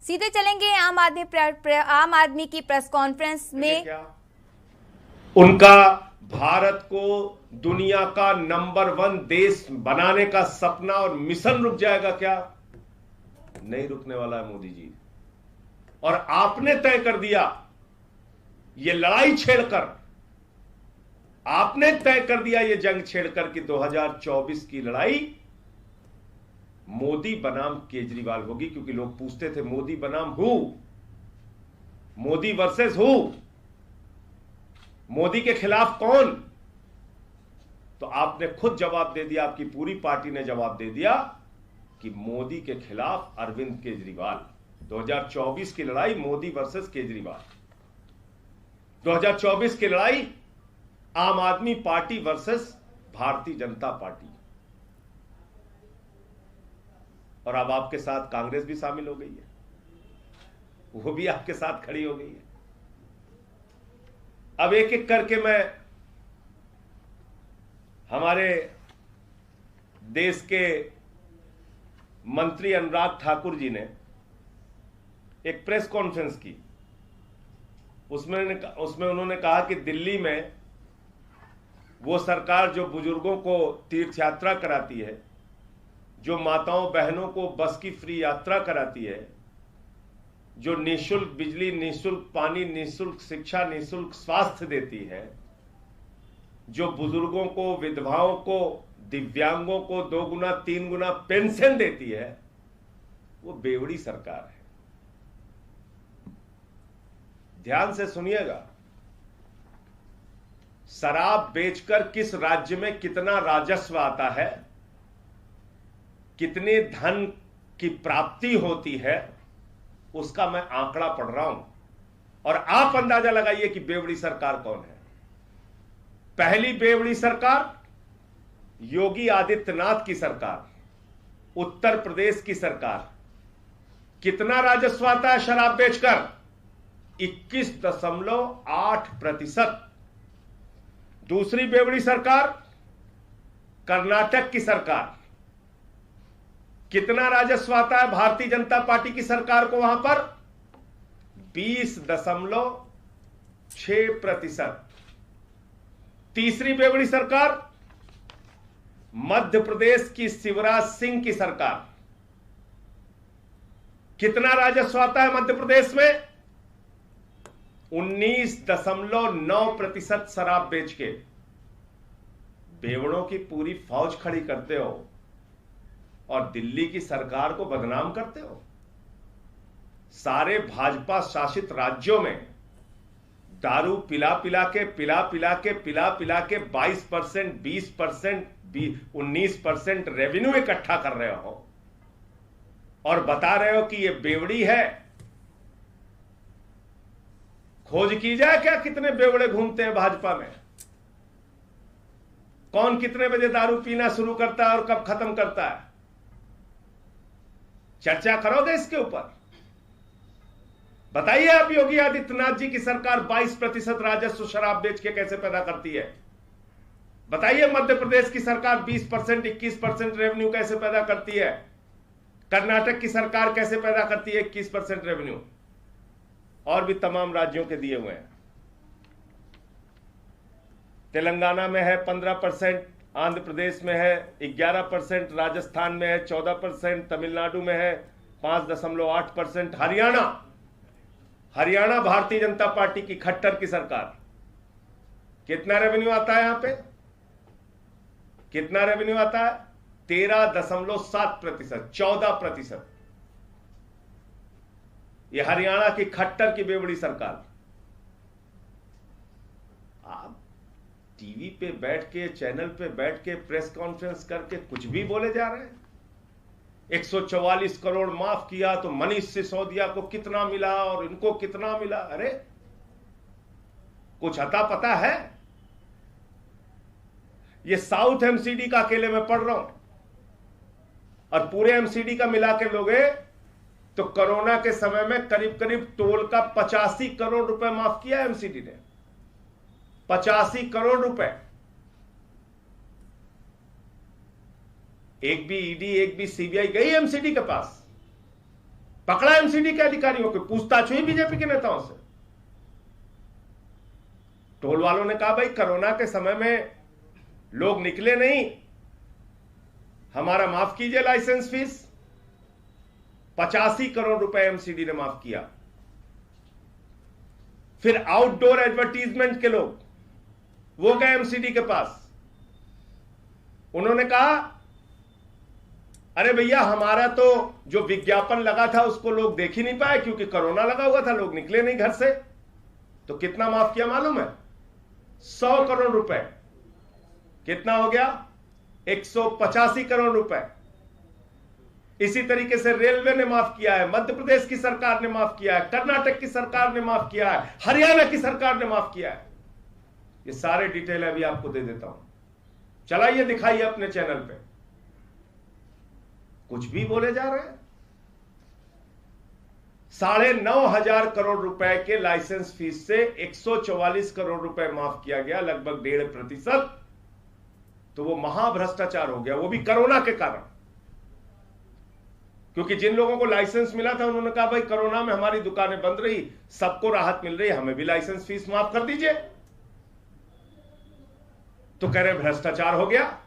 सीधे चलेंगे आम आदमी की प्रेस कॉन्फ्रेंस में। क्या उनका भारत को दुनिया का नंबर 1 देश बनाने का सपना और मिशन रुक जाएगा क्या? नहीं रुकने वाला है मोदी जी। और आपने तय कर दिया, ये लड़ाई छेड़कर आपने तय कर दिया, ये जंग छेड़कर कि 2024 की लड़ाई मोदी बनाम केजरीवाल होगी। क्योंकि लोग पूछते थे मोदी बनाम who, Modi versus who, Modi के खिलाफ कौन? तो आपने खुद जवाब दे दिया, आपकी पूरी पार्टी ने जवाब दे दिया कि मोदी के खिलाफ अरविंद केजरीवाल। 2024 की लड़ाई मोदी वर्सेस केजरीवाल, 2024 की लड़ाई आम आदमी party versus Bharatiya Janata party. और अब आपके साथ कांग्रेस भी शामिल हो गई है, वो भी आपके साथ खड़ी हो गई है। अब एक एक करके मैं हमारे देश के मंत्री अनुराग ठाकुर जी ने एक प्रेस कॉन्फ्रेंस की, उसमें उन्होंने कहा कि दिल्ली में वो सरकार जो बुजुर्गों को तीर्थ यात्रा कराती है, जो माताओं बहनों को बस की फ्री यात्रा कराती है, जो निःशुल्क बिजली, निःशुल्क पानी, निःशुल्क शिक्षा, निःशुल्क स्वास्थ्य देती है, जो बुजुर्गों को, विधवाओं को, दिव्यांगों को 2 गुना 3 गुना पेंशन देती है, वो बेवड़ी सरकार है। ध्यान से सुनिएगा, शराब बेचकर किस राज्य में कितना राजस्व आता है, कितने धन की प्राप्ति होती है, उसका मैं आंकड़ा पढ़ रहा हूं। और आप अंदाजा लगाइए कि बेवड़ी सरकार कौन है। पहली बेवड़ी सरकार योगी आदित्यनाथ की सरकार, उत्तर प्रदेश की सरकार। कितना राजस्व आता है शराब बेचकर? 21.8%। दूसरी बेवड़ी सरकार कर्नाटक की सरकार। कितना राजस्व आता है भारतीय जनता पार्टी की सरकार को वहां पर? 20.6%। तीसरी बेवड़ी सरकार मध्य प्रदेश की शिवराज सिंह की सरकार। कितना राजस्व आता है मध्य प्रदेश में? 19.9% शराब बेच के बेवड़ों की पूरी फौज खड़ी करते हो और दिल्ली की सरकार को बदनाम करते हो। सारे भाजपा शासित राज्यों में दारू पिला पिला के 22%, 20%, 19% रेवेन्यू इकट्ठा कर रहे हो और बता रहे हो कि ये बेवड़ी है। खोज की जाए क्या कितने बेवड़े घूमते हैं भाजपा में, कौन कितने बजे दारू पीना शुरू करता है और कब खत्म करता है। चर्चा करोगे इसके ऊपर? बताइए आप, योगी आदित्यनाथ जी की सरकार 22% राजस्व शराब बेच के कैसे पैदा करती है? बताइए मध्य प्रदेश की सरकार 20%, 21% रेवेन्यू कैसे पैदा करती है? कर्नाटक की सरकार कैसे पैदा करती है 21% रेवेन्यू? और भी तमाम राज्यों के दिए हुए हैं। तेलंगाना में है 15%, आंध्र प्रदेश में है 11%, राजस्थान में है 14%, तमिलनाडु में है 5.8%। हरियाणा भारतीय जनता पार्टी की खट्टर की सरकार। कितना रेवेन्यू आता है यहां पे? कितना रेवेन्यू आता है? 13.7%, 14%। ये हरियाणा की खट्टर की बेवड़ी सरकार। आप टीवी पे बैठ के, चैनल पे बैठ के प्रेस कॉन्फ्रेंस करके कुछ भी बोले जा रहे हैं। 144 करोड़ माफ किया तो मनीष सिसोदिया को कितना मिला और इनको कितना मिला। अरे कुछ अता पता है? ये साउथ एमसीडी का अकेले में पढ़ रहा हूं और पूरे एमसीडी का मिला के लोगे तो कोरोना के समय में करीब करीब टोल का 85 करोड़ रुपए माफ किया एमसीडी ने। 85 करोड़ रुपए। एक भी ईडी, एक भी सीबीआई गई एमसीडी के पास? पकड़ा एमसीडी के अधिकारियों को, पूछताछ हुई बीजेपी के नेताओं से। टोल वालों ने कहा भाई कोरोना के समय में लोग निकले नहीं, हमारा माफ कीजिए लाइसेंस फीस। 85 करोड़ रुपए एमसीडी ने माफ किया। फिर आउटडोर एडवर्टीजमेंट के लोग वो गए एमसीडी के पास, उन्होंने कहा अरे भैया हमारा तो जो विज्ञापन लगा था उसको लोग देख ही नहीं पाए क्योंकि कोरोना लगा हुआ था, लोग निकले नहीं घर से। तो कितना माफ किया मालूम है? 100 करोड़ रुपए। कितना हो गया? 185 करोड़ रुपए। इसी तरीके से रेलवे ने माफ किया है, मध्य प्रदेश की सरकार ने माफ किया है, कर्नाटक की सरकार ने माफ किया है, हरियाणा की सरकार ने माफ किया है। ये सारे डिटेल अभी आपको दे देता हूं, चलाइए दिखाइए अपने चैनल पे। कुछ भी बोले जा रहे हैं। 9,500 करोड़ रुपए के लाइसेंस फीस से 144 करोड़ रुपए माफ किया गया, लगभग 1.5%। तो वो महाभ्रष्टाचार हो गया, वो भी कोरोना के कारण। क्योंकि जिन लोगों को लाइसेंस मिला था उन्होंने कहा भाई कोरोना में हमारी दुकानें बंद रही, सबको राहत मिल रही, हमें भी लाइसेंस फीस माफ कर दीजिए। तो कह रहे भ्रष्टाचार हो गया,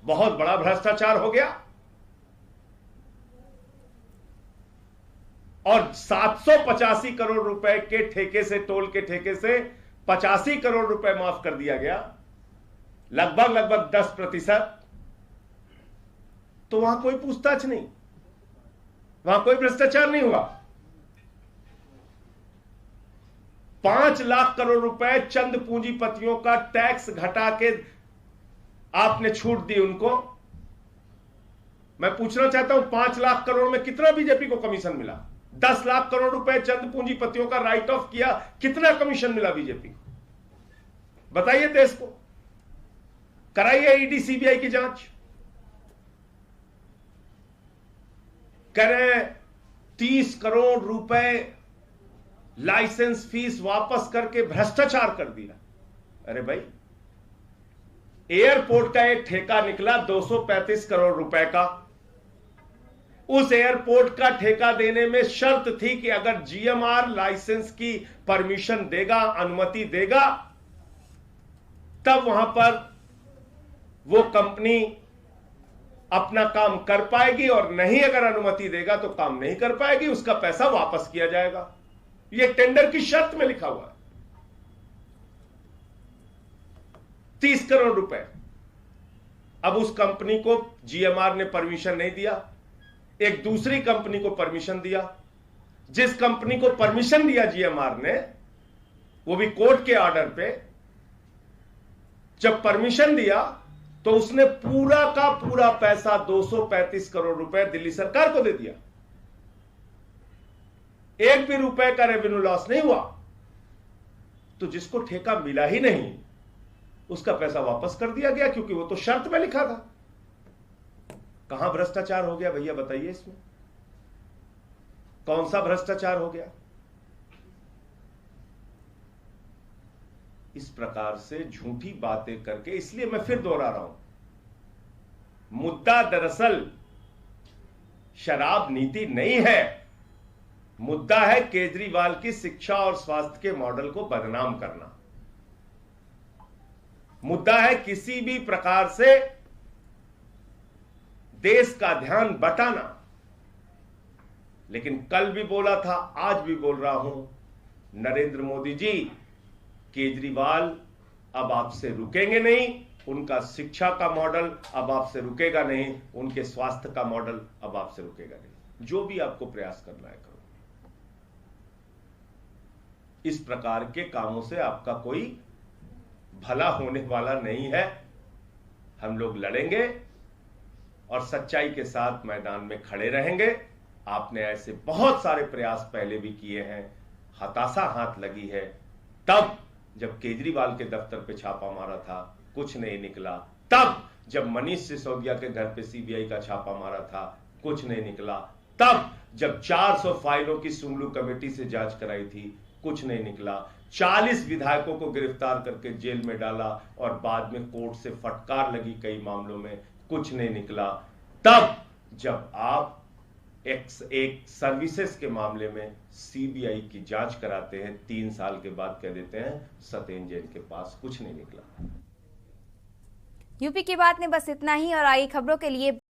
बहुत बड़ा भ्रष्टाचार हो गया। और 785 करोड़ रुपए के ठेके से, टोल के ठेके से 85 करोड़ रुपए माफ कर दिया गया, लगभग 10%। तो वहां कोई पूछताछ नहीं, वहां कोई भ्रष्टाचार नहीं हुआ। 5 लाख करोड़ रुपए चंद पूंजीपतियों का टैक्स घटा के आपने छूट दी उनको। मैं पूछना चाहता हूं 5 लाख करोड़ में कितना बीजेपी को कमीशन मिला? 10 लाख करोड़ रुपए चंद पूंजीपतियों का राइट ऑफ किया, कितना कमीशन मिला बीजेपी को? बताइए देश को। कराइए ईडी सीबीआई की जांच। करें 30 करोड़ रुपए लाइसेंस फीस वापस करके भ्रष्टाचार कर दिया। अरे भाई, एयरपोर्ट का एक ठेका निकला 235 करोड़ रुपए का। उस एयरपोर्ट का ठेका देने में शर्त थी कि अगर जीएमआर लाइसेंस की परमिशन देगा, अनुमति देगा, तब वहां पर वो कंपनी अपना काम कर पाएगी, और नहीं अगर अनुमति देगा तो काम नहीं कर पाएगी, उसका पैसा वापस किया जाएगा। ये टेंडर की शर्त में लिखा हुआ है। 30 करोड़ रुपए। अब उस कंपनी को जीएमआर ने परमिशन नहीं दिया, एक दूसरी कंपनी को परमिशन दिया। जिस कंपनी को परमिशन दिया जीएमआर ने, वो भी कोर्ट के ऑर्डर पे, जब परमिशन दिया तो उसने पूरा का पूरा पैसा 235 करोड़ रुपए दिल्ली सरकार को दे दिया। एक भी रुपए का रेवेन्यू लॉस नहीं हुआ। तो जिसको ठेका मिला ही नहीं उसका पैसा वापस कर दिया गया, क्योंकि वो तो शर्त में लिखा था। कहां भ्रष्टाचार हो गया भैया, बताइए इसमें कौन सा भ्रष्टाचार हो गया? इस प्रकार से झूठी बातें करके, इसलिए मैं फिर दोहरा रहा हूं, मुद्दा दरअसल शराब नीति नहीं है। मुद्दा है केजरीवाल की शिक्षा और स्वास्थ्य के मॉडल को बदनाम करना। मुद्दा है किसी भी प्रकार से देश का ध्यान बटाना। लेकिन कल भी बोला था, आज भी बोल रहा हूं, नरेंद्र मोदी जी, केजरीवाल अब आपसे रुकेंगे नहीं। उनका शिक्षा का मॉडल अब आपसे रुकेगा नहीं, उनके स्वास्थ्य का मॉडल अब आपसे रुकेगा नहीं। जो भी आपको प्रयास करना है करो। इस प्रकार के कामों से आपका कोई भला होने वाला नहीं है। हम लोग लड़ेंगे और सच्चाई के साथ मैदान में खड़े रहेंगे। आपने ऐसे बहुत सारे प्रयास पहले भी किए हैं, हताशा हाथ लगी है। तब जब केजरीवाल के दफ्तर पे छापा मारा था, कुछ नहीं निकला। तब जब मनीष सिसोदिया के घर पे सीबीआई का छापा मारा था, कुछ नहीं निकला। तब जब 400 फाइलों की सुंगलू कमेटी से जांच कराई थी, कुछ नहीं निकला। 40 विधायकों को गिरफ्तार करके जेल में डाला और बाद में कोर्ट से फटकार लगी कई मामलों में, कुछ नहीं निकला। तब जब आप एक सर्विसेज के मामले में सीबीआई की जांच कराते हैं, 3 साल के बाद कह देते हैं सत्येंद्र जैन के पास कुछ नहीं निकला। यूपी की बात में बस इतना ही और आगे खबरों के लिए